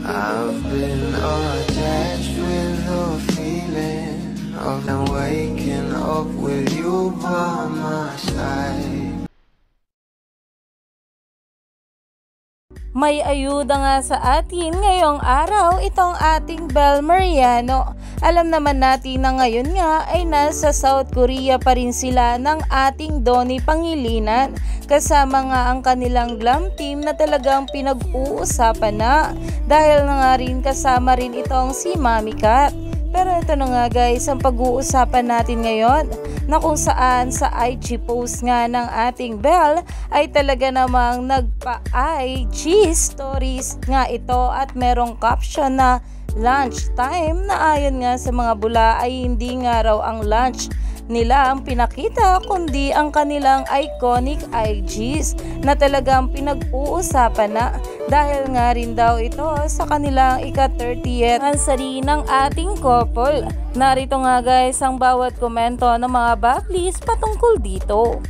I've been attached with the feeling of waking up with you by my side. May ayuda nga sa atin ngayong araw itong ating Bel Mariano. Alam naman natin na ngayon nga ay nasa South Korea pa rin sila ng ating Donnie Pangilinan. Kasama nga ang kanilang glam team na talagang pinag-uusapan na. Dahil na nga rin kasama rin itong si Mami Kat. Pero ito na nga guys ang pag-uusapan natin ngayon na kung saan sa IG post nga ng ating Bel ay talaga namang nagpa-IG stories nga ito at merong caption na lunch time na ayon nga sa mga bula ay hindi nga raw ang lunch nila ang pinakita kundi ang kanilang iconic IGs na talagang pinag-uusapan na dahil nga rin daw ito sa kanilang ika-30th anniversary ng ating couple. Narito nga guys ang bawat komento ng mga baklis patungkol dito.